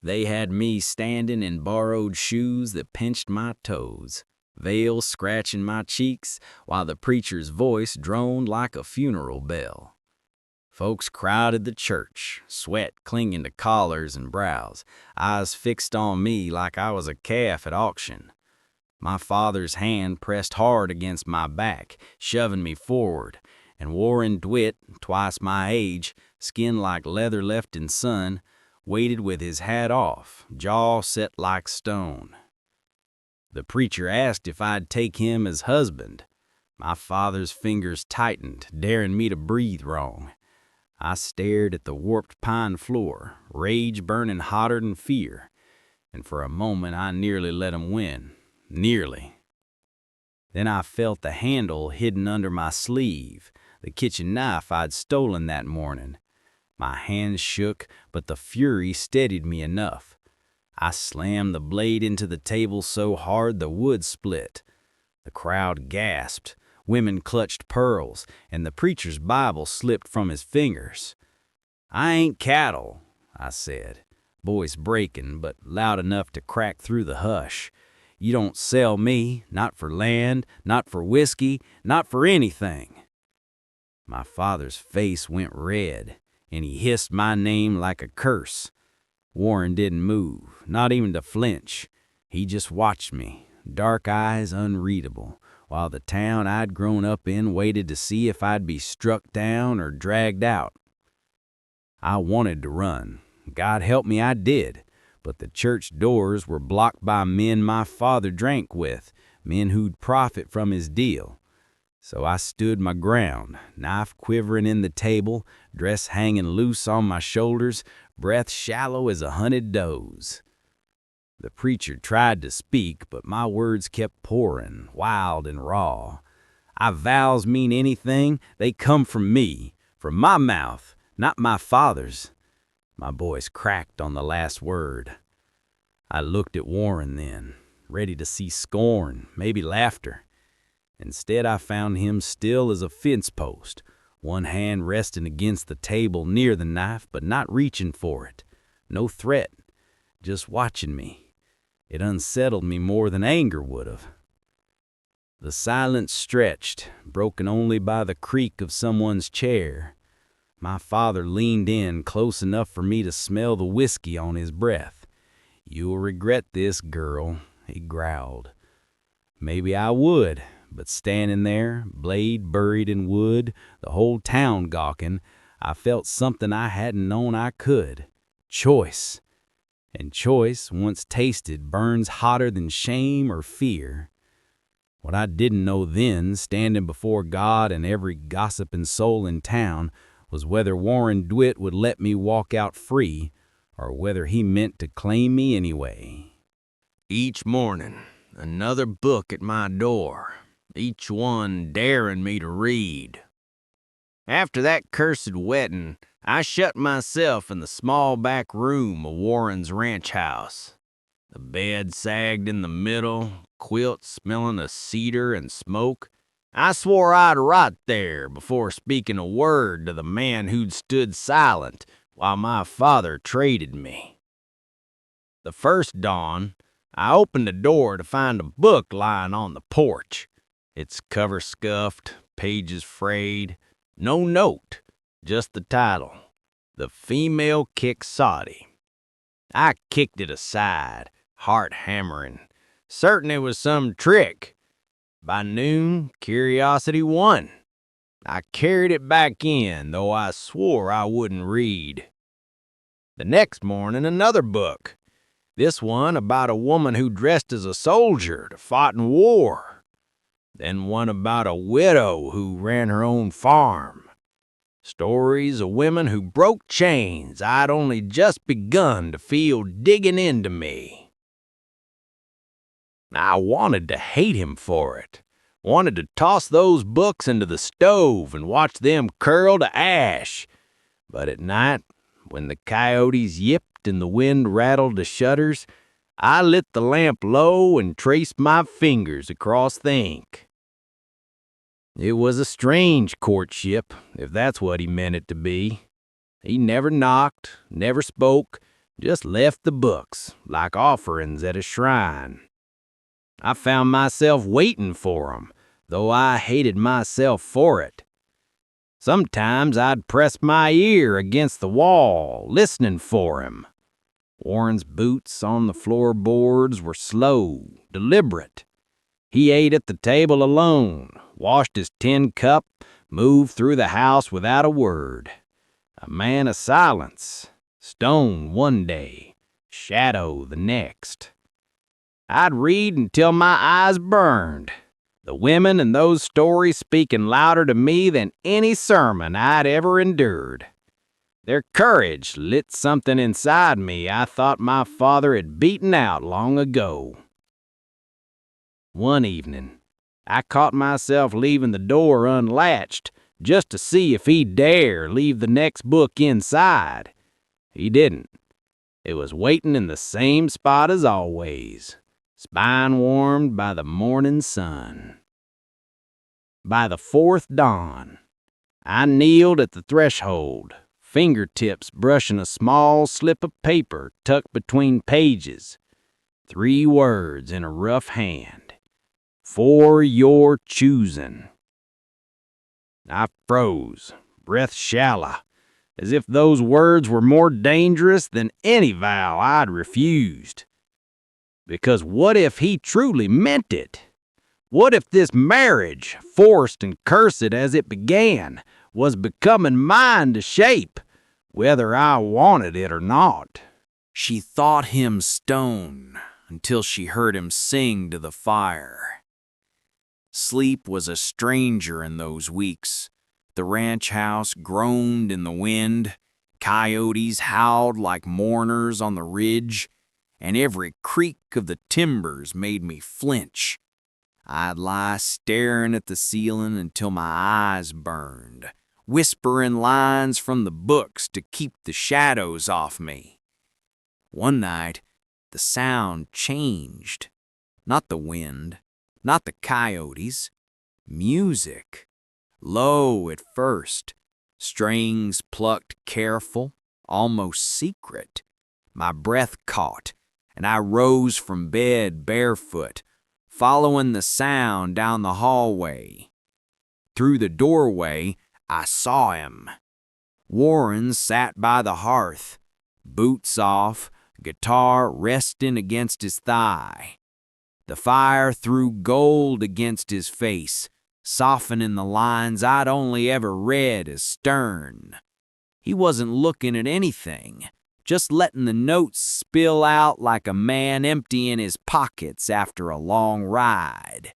They had me standing in borrowed shoes that pinched my toes, veil scratching my cheeks, while the preacher's voice droned like a funeral bell. Folks crowded the church, sweat clinging to collars and brows, eyes fixed on me like I was a calf at auction. My father's hand pressed hard against my back, shoving me forward, and Warren Dwit, twice my age, skin like leather left in sun, waited with his hat off, jaw set like stone. The preacher asked if I'd take him as husband. My father's fingers tightened, daring me to breathe wrong. I stared at the warped pine floor, rage burning hotter than fear, and for a moment I nearly let him win. Nearly. Then I felt the handle hidden under my sleeve, the kitchen knife I'd stolen that morning. My hands shook, but the fury steadied me enough. I slammed the blade into the table so hard the wood split. The crowd gasped, women clutched pearls, and the preacher's Bible slipped from his fingers. "I ain't cattle," I said, voice breaking, but loud enough to crack through the hush. "You don't sell me, not for land, not for whiskey, not for anything." My father's face went red, and he hissed my name like a curse. Warren didn't move, not even to flinch. He just watched me, dark eyes unreadable, while the town I'd grown up in waited to see if I'd be struck down or dragged out. I wanted to run. God help me, I did. But the church doors were blocked by men my father drank with, men who'd profit from his deal. So I stood my ground, knife quivering in the table, dress hanging loose on my shoulders, breath shallow as a hunted doe's. The preacher tried to speak, but my words kept pouring, wild and raw. "I vows mean anything, they come from me, from my mouth, not my father's." My voice cracked on the last word. I looked at Warren then, ready to see scorn, maybe laughter. Instead, I found him still as a fence post, one hand resting against the table near the knife, but not reaching for it. No threat, just watching me. It unsettled me more than anger would have. The silence stretched, broken only by the creak of someone's chair. My father leaned in close enough for me to smell the whiskey on his breath. "You'll regret this, girl," he growled. Maybe I would, but standing there, blade buried in wood, the whole town gawking, I felt something I hadn't known I could. Choice. And choice, once tasted, burns hotter than shame or fear. What I didn't know then, standing before God and every gossiping soul in town, was whether Warren Dwit would let me walk out free, or whether he meant to claim me anyway. Each morning, another book at my door, each one daring me to read. After that cursed wedding, I shut myself in the small back room of Warren's ranch house. The bed sagged in the middle, quilt smelling of cedar and smoke. I swore I'd rot there before speaking a word to the man who'd stood silent while my father traded me. The first dawn, I opened the door to find a book lying on the porch. Its cover scuffed, pages frayed, no note, just the title, "The Female Quixote." I kicked it aside, heart hammering, certain it was some trick. By noon, curiosity won. I carried it back in, though I swore I wouldn't read. The next morning, another book. This one about a woman who dressed as a soldier to fight in war. Then one about a widow who ran her own farm. Stories of women who broke chains I'd only just begun to feel digging into me. I wanted to hate him for it. Wanted to toss those books into the stove and watch them curl to ash. But at night, when the coyotes yipped and the wind rattled the shutters, I lit the lamp low and traced my fingers across the ink. It was a strange courtship, if that's what he meant it to be. He never knocked, never spoke, Just left the books, like offerings at a shrine. I found myself waiting for 'em, though I hated myself for it. Sometimes I'd press my ear against the wall, listening for him. Warren's boots on the floorboards were slow, deliberate. He ate at the table alone, washed his tin cup, moved through the house without a word. A man of silence, stone one day, shadow the next. I'd read until my eyes burned, the women in those stories speaking louder to me than any sermon I'd ever endured. Their courage lit something inside me I thought my father had beaten out long ago. One evening, I caught myself leaving the door unlatched just to see if he'd dare leave the next book inside. He didn't. It was waiting in the same spot as always, spine warmed by the morning sun. By the fourth dawn, I kneeled at the threshold, fingertips brushing a small slip of paper tucked between pages. 3 words in a rough hand. For your choosing. I froze, breath shallow, as if those words were more dangerous than any vow I'd refused. Because what if he truly meant it? What if this marriage, forced and cursed as it began, was becoming mine to shape, whether I wanted it or not? She thought him stone until she heard him sing to the fire. Sleep was a stranger in those weeks. The ranch house groaned in the wind, coyotes howled like mourners on the ridge, and every creak of the timbers made me flinch. I'd lie staring at the ceiling until my eyes burned, whispering lines from the books to keep the shadows off me. One night, the sound changed. Not the wind, not the coyotes. Music. Low at first, strings plucked careful, almost secret. My breath caught, and I rose from bed barefoot, following the sound down the hallway. Through the doorway, I saw him. Warren sat by the hearth, boots off, guitar resting against his thigh. The fire threw gold against his face, softening the lines I'd only ever read as stern. He wasn't looking at anything, just letting the notes spill out like a man emptying his pockets after a long ride.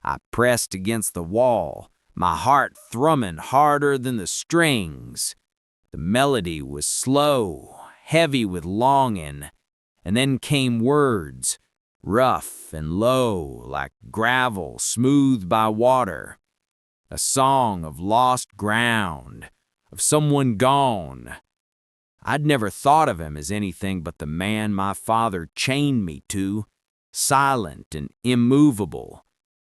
I pressed against the wall, my heart thrumming harder than the strings. The melody was slow, heavy with longing, and then came words, rough and low like gravel smoothed by water. A song of lost ground, of someone gone. I'd never thought of him as anything but the man my father chained me to, silent and immovable.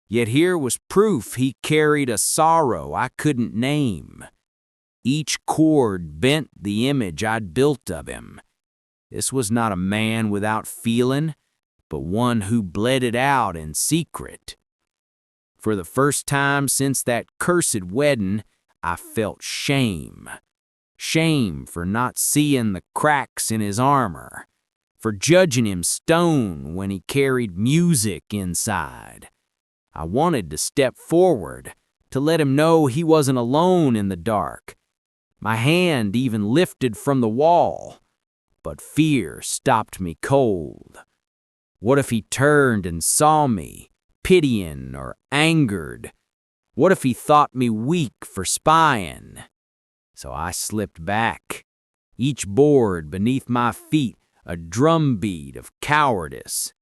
Yet here was proof he carried a sorrow I couldn't name. Each chord bent the image I'd built of him. This was not a man without feeling, but one who bled it out in secret. For the first time since that cursed wedding, I felt shame. Shame for not seeing the cracks in his armor, for judging him stone when he carried music inside. I wanted to step forward, to let him know he wasn't alone in the dark. My hand even lifted from the wall, but fear stopped me cold. What if he turned and saw me, pitying or angered? What if he thought me weak for spying? So I slipped back, each board beneath my feet a drumbeat of cowardice.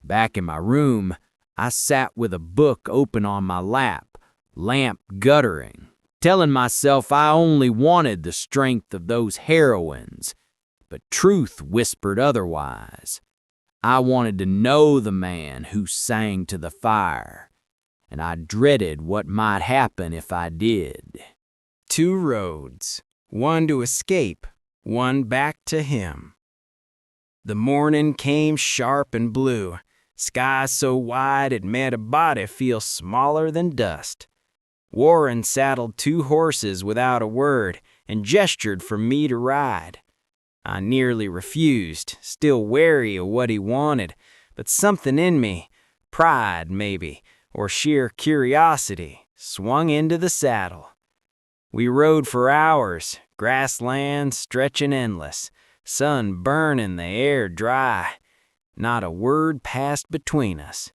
Back in my room, I sat with a book open on my lap, lamp guttering, telling myself I only wanted the strength of those heroines, but truth whispered otherwise. I wanted to know the man who sang to the fire, and I dreaded what might happen if I did. 2 roads, one to escape, one back to him. The morning came sharp and blue, sky so wide it made a body feel smaller than dust. Warren saddled 2 horses without a word and gestured for me to ride. I nearly refused, still wary of what he wanted, but something in me, pride maybe, or sheer curiosity, swung into the saddle. We rode for hours, grassland stretching endless, sun burning the air dry. Not a word passed between us.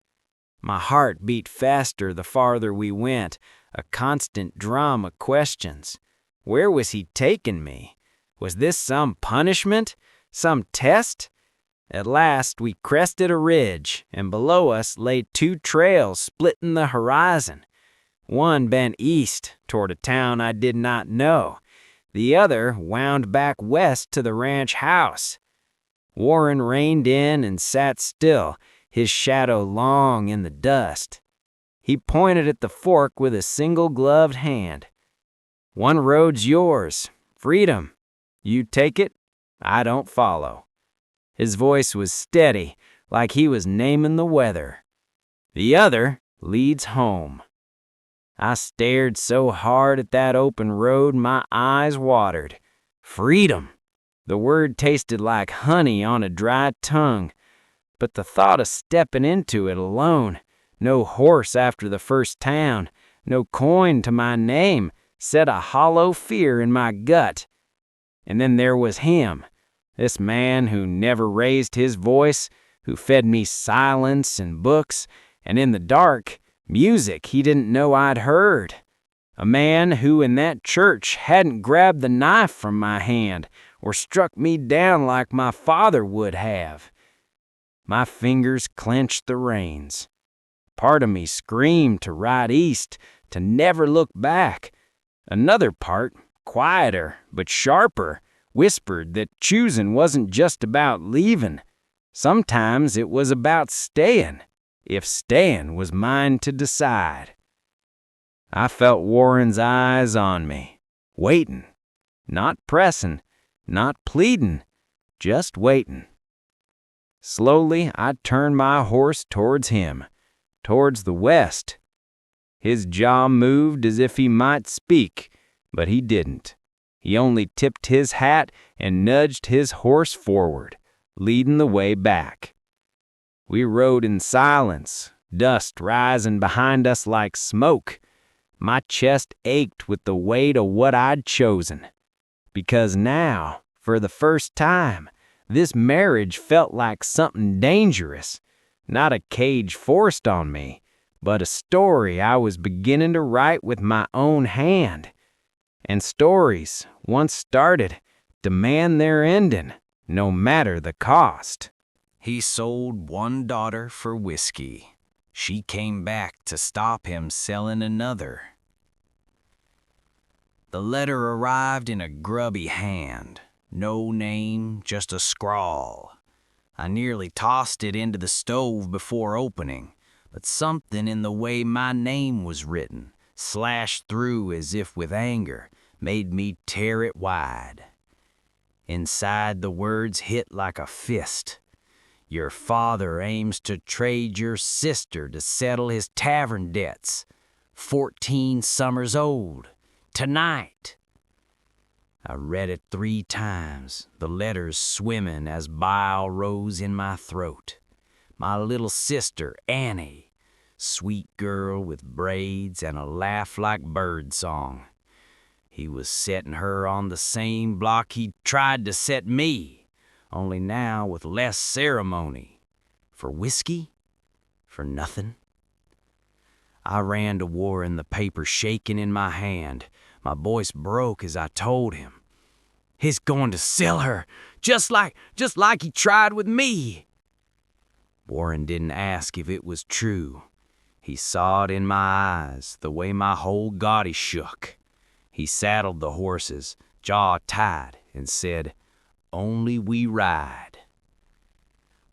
My heart beat faster the farther we went, a constant drum of questions. Where was he taking me? Was this some punishment? Some test? At last we crested a ridge, and below us lay 2 trails splitting the horizon. One bent east toward a town I did not know. The other wound back west to the ranch house. Warren reined in and sat still, his shadow long in the dust. He pointed at the fork with a single-gloved hand. "One road's yours, freedom. You take it, I don't follow." His voice was steady, like he was naming the weather. "The other leads home." I stared so hard at that open road my eyes watered. Freedom! The word tasted like honey on a dry tongue. But the thought of stepping into it alone, no horse after the first town, no coin to my name, set a hollow fear in my gut. And then there was him, this man who never raised his voice, who fed me silence and books, and in the dark, music he didn't know I'd heard. A man who in that church hadn't grabbed the knife from my hand or struck me down like my father would have. My fingers clenched the reins. Part of me screamed to ride east, to never look back. Another part, quieter but sharper, whispered that choosing wasn't just about leaving. Sometimes it was about staying, if staying was mine to decide. I felt Warren's eyes on me, waiting, not pressing, not pleading, just waiting. Slowly, I turned my horse towards him, towards the west. His jaw moved as if he might speak, but he didn't. He only tipped his hat and nudged his horse forward, leading the way back. We rode in silence, dust rising behind us like smoke. My chest ached with the weight of what I'd chosen. Because now, for the first time, this marriage felt like something dangerous. Not a cage forced on me, but a story I was beginning to write with my own hand. And stories, once started, demand their ending, no matter the cost. He sold 1 daughter for whiskey. She came back to stop him selling another. The letter arrived in a grubby hand. No name, just a scrawl. I nearly tossed it into the stove before opening, but something in the way my name was written, slashed through as if with anger, made me tear it wide. Inside, the words hit like a fist. Your father aims to trade your sister to settle his tavern debts. 14 summers old. Tonight. I read it 3 times, the letters swimming as bile rose in my throat. My little sister, Annie, sweet girl with braids and a laugh like birdsong. He was setting her on the same block he'd tried to set me, only now with less ceremony. For whiskey? For nothing? I ran to Warren, the paper shaking in my hand. My voice broke as I told him. He's going to sell her, just like he tried with me. Warren didn't ask if it was true. He saw it in my eyes, the way my whole body shook. He saddled the horses, jaw tight, and said, "Only we ride."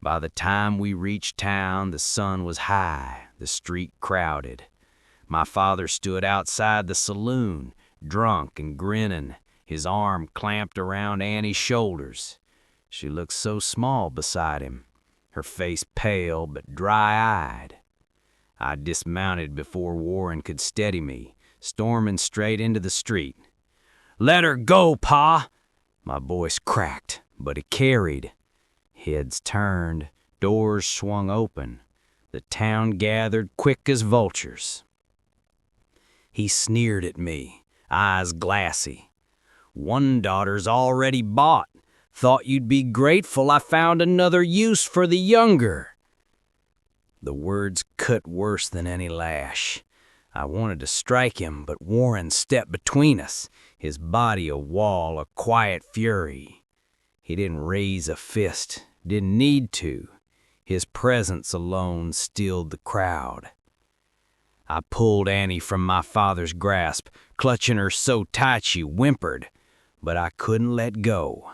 By the time we reached town, the sun was high, the street crowded. My father stood outside the saloon, drunk and grinning, his arm clamped around Annie's shoulders. She looked so small beside him, her face pale but dry-eyed. I dismounted before Warren could steady me, storming straight into the street. "Let her go, Pa!" My voice cracked, but it carried. Heads turned, doors swung open. The town gathered quick as vultures. He sneered at me, eyes glassy. "One daughter's already bought. Thought you'd be grateful I found another use for the younger." The words cut worse than any lash. I wanted to strike him, but Warren stepped between us, his body a wall of quiet fury. He didn't raise a fist, didn't need to. His presence alone stilled the crowd. I pulled Annie from my father's grasp, clutching her so tight she whimpered, but I couldn't let go.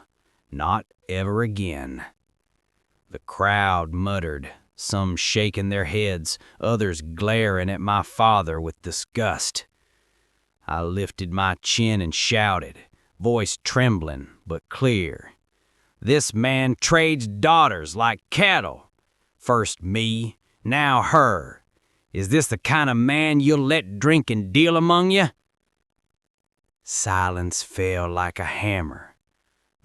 Not ever again. The crowd muttered, some shaking their heads, others glaring at my father with disgust. I lifted my chin and shouted, voice trembling but clear. "This man trades daughters like cattle. First me, now her. Is this the kind of man you'll let drink and deal among you?" Silence fell like a hammer.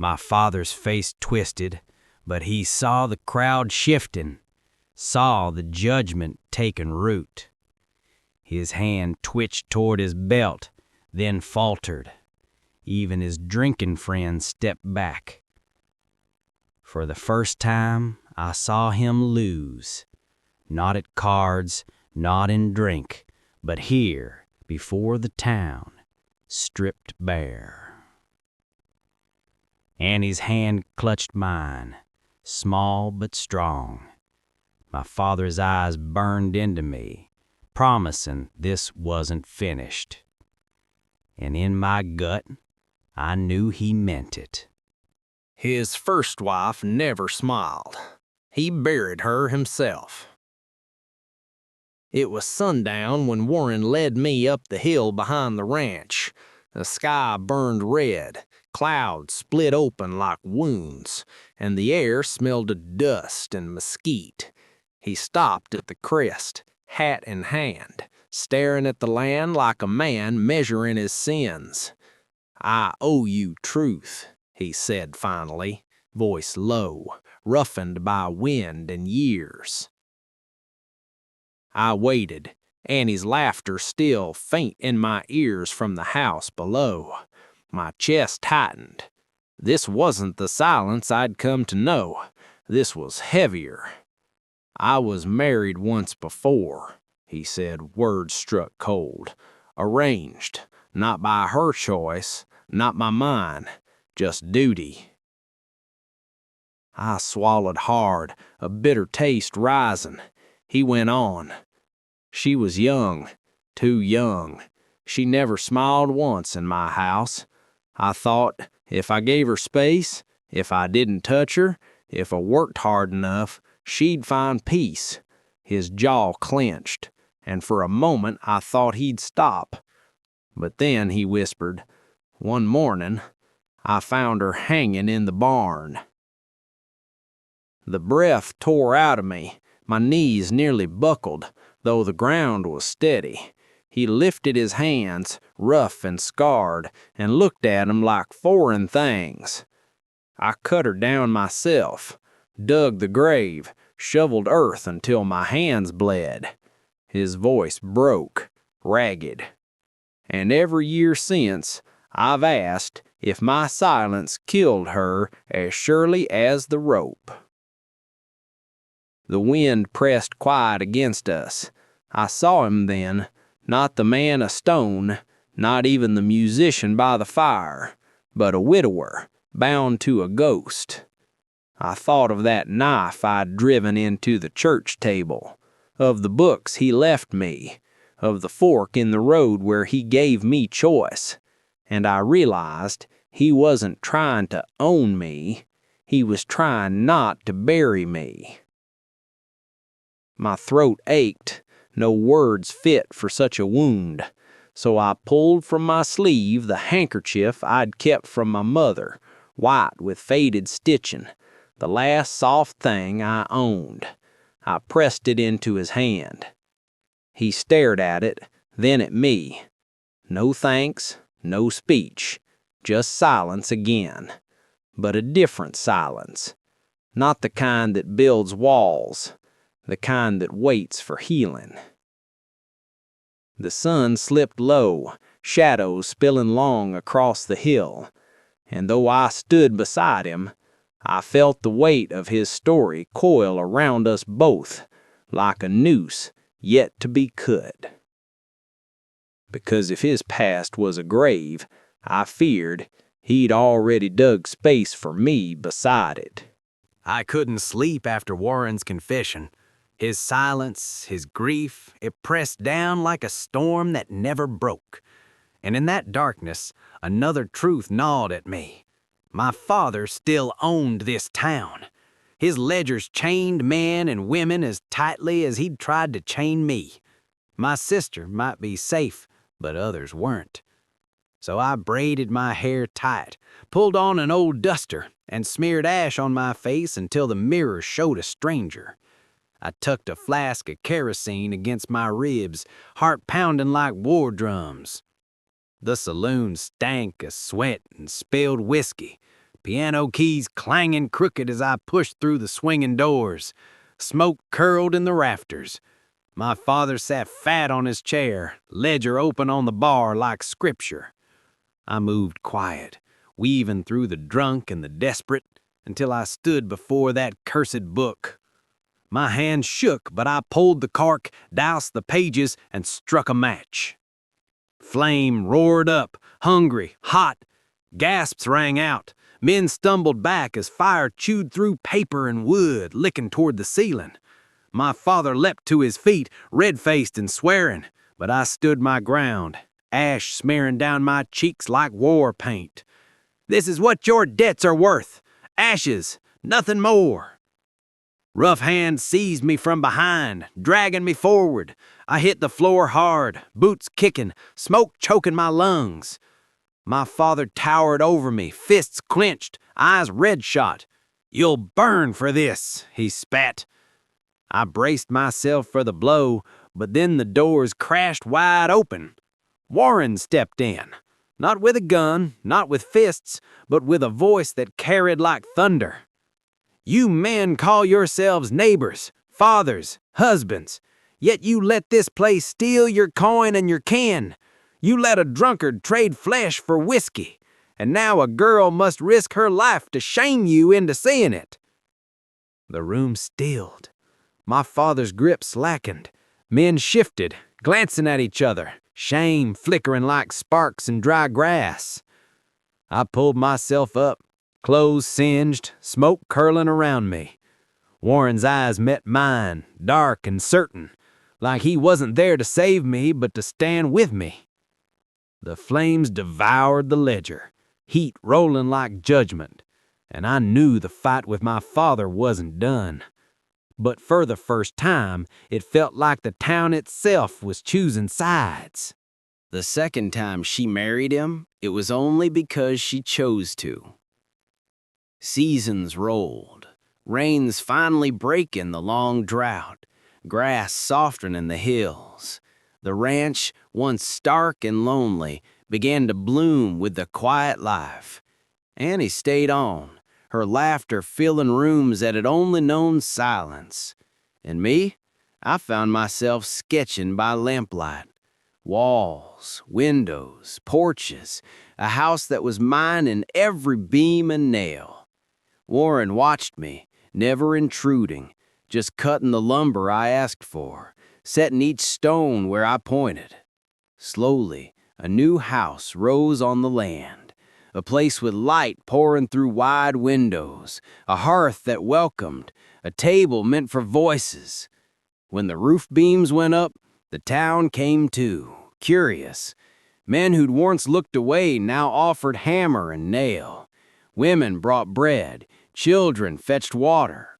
My father's face twisted, but he saw the crowd shifting, saw the judgment taking root. His hand twitched toward his belt, then faltered. Even his drinking friend stepped back. For the first time, I saw him lose. Not at cards, not in drink, but here, before the town, stripped bare. Annie's hand clutched mine, small but strong. My father's eyes burned into me, promising this wasn't finished. And in my gut, I knew he meant it. His first wife never smiled. He buried her himself. It was sundown when Warren led me up the hill behind the ranch. The sky burned red, clouds split open like wounds, and the air smelled of dust and mesquite. He stopped at the crest, hat in hand, staring at the land like a man measuring his sins. "I owe you truth," he said finally, voice low, roughened by wind and years. I waited, Annie's laughter still faint in my ears from the house below. My chest tightened. This wasn't the silence I'd come to know. This was heavier. "I was married once before," he said, words struck cold. "Arranged, not by her choice, not by mine, just duty." I swallowed hard, a bitter taste rising. He went on. "She was young, too young. She never smiled once in my house. I thought if I gave her space, if I didn't touch her, if I worked hard enough, she'd find peace." His jaw clenched, and for a moment I thought he'd stop. But then he whispered, "One morning, I found her hanging in the barn." The breath tore out of me. My knees nearly buckled, though the ground was steady. He lifted his hands, rough and scarred, and looked at 'em like foreign things. "I cut her down myself, dug the grave, shoveled earth until my hands bled." His voice broke, ragged. "And every year since, I've asked if my silence killed her as surely as the rope." The wind pressed quiet against us. I saw him then, not the man of stone, not even the musician by the fire, but a widower, bound to a ghost. I thought of that knife I'd driven into the church table, of the books he left me, of the fork in the road where he gave me choice, and I realized he wasn't trying to own me, he was trying not to bury me. My throat ached, no words fit for such a wound, so I pulled from my sleeve the handkerchief I'd kept from my mother, white with faded stitching, the last soft thing I owned. I pressed it into his hand. He stared at it, then at me. No thanks, no speech, just silence again. But a different silence. Not the kind that builds walls, the kind that waits for healing. The sun slipped low, shadows spilling long across the hill, and though I stood beside him, I felt the weight of his story coil around us both like a noose yet to be cut. Because if his past was a grave, I feared he'd already dug space for me beside it. I couldn't sleep after Warren's confession. His silence, his grief, it pressed down like a storm that never broke. And in that darkness, another truth gnawed at me. My father still owned this town. His ledgers chained men and women as tightly as he'd tried to chain me. My sister might be safe, but others weren't. So I braided my hair tight, pulled on an old duster, and smeared ash on my face until the mirror showed a stranger. I tucked a flask of kerosene against my ribs, heart pounding like war drums. The saloon stank of sweat and spilled whiskey, piano keys clanging crooked as I pushed through the swinging doors. Smoke curled in the rafters. My father sat fat on his chair, ledger open on the bar like scripture. I moved quiet, weaving through the drunk and the desperate, until I stood before that cursed book. My hand shook, but I pulled the cork, doused the pages, and struck a match. Flame roared up, hungry, hot. Gasps rang out. Men stumbled back as fire chewed through paper and wood, licking toward the ceiling. My father leapt to his feet, red-faced and swearing, but I stood my ground, ash smearing down my cheeks like war paint. This is what your debts are worth. Ashes, nothing more. Rough hands seized me from behind, dragging me forward. I hit the floor hard, boots kicking, smoke choking my lungs. My father towered over me, fists clenched, eyes red-shot. "You'll burn for this," he spat. I braced myself for the blow, but then the doors crashed wide open. Warren stepped in, not with a gun, not with fists, but with a voice that carried like thunder. "You men call yourselves neighbors, fathers, husbands, yet you let this place steal your coin and your kin. You let a drunkard trade flesh for whiskey, and now a girl must risk her life to shame you into seeing it." The room stilled. My father's grip slackened. Men shifted, glancing at each other, shame flickering like sparks in dry grass. I pulled myself up, clothes singed, smoke curling around me. Warren's eyes met mine, dark and certain, like he wasn't there to save me but to stand with me. The flames devoured the ledger, heat rolling like judgment, and I knew the fight with my father wasn't done. But for the first time, it felt like the town itself was choosing sides. The second time she married him, it was only because she chose to. Seasons rolled, rains finally breaking the long drought, grass softening in the hills. The ranch, once stark and lonely, began to bloom with the quiet life. Annie stayed on, her laughter filling rooms that had only known silence. And me, I found myself sketching by lamplight. Walls, windows, porches, a house that was mine in every beam and nail. Warren watched me, never intruding, just cutting the lumber I asked for, setting each stone where I pointed. Slowly, a new house rose on the land, a place with light pouring through wide windows, a hearth that welcomed, a table meant for voices. When the roof beams went up, the town came too, curious. Men who'd once looked away now offered hammer and nail. Women brought bread, children fetched water.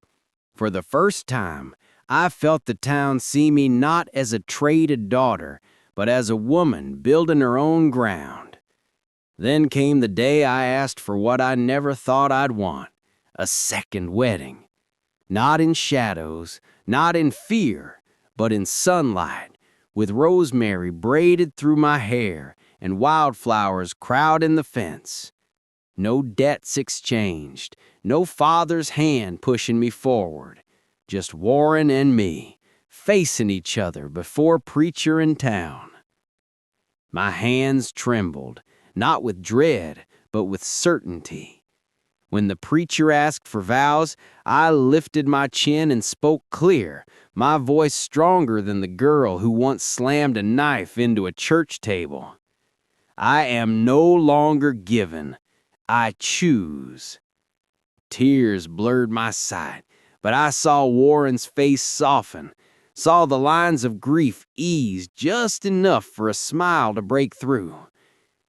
For the first time, I felt the town see me not as a traded daughter, but as a woman building her own ground. Then came the day I asked for what I never thought I'd want, a second wedding. Not in shadows, not in fear, but in sunlight, with rosemary braided through my hair and wildflowers crowding the fence. No debts exchanged, no father's hand pushing me forward, just Warren and me, facing each other before preacher in town. My hands trembled, not with dread, but with certainty. When the preacher asked for vows, I lifted my chin and spoke clear, my voice stronger than the girl who once slammed a knife into a church table. I am no longer given, I choose. Tears blurred my sight, but I saw Warren's face soften, saw the lines of grief ease just enough for a smile to break through.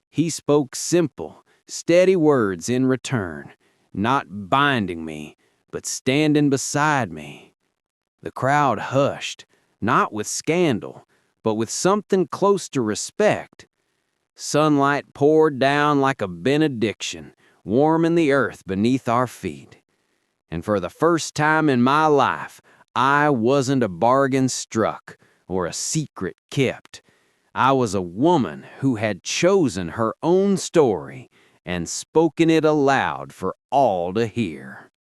He spoke simple, steady words in return, not binding me, but standing beside me. The crowd hushed, not with scandal, but with something close to respect. Sunlight poured down like a benediction, warming the earth beneath our feet. And for the first time in my life, I wasn't a bargain struck or a secret kept. I was a woman who had chosen her own story and spoken it aloud for all to hear.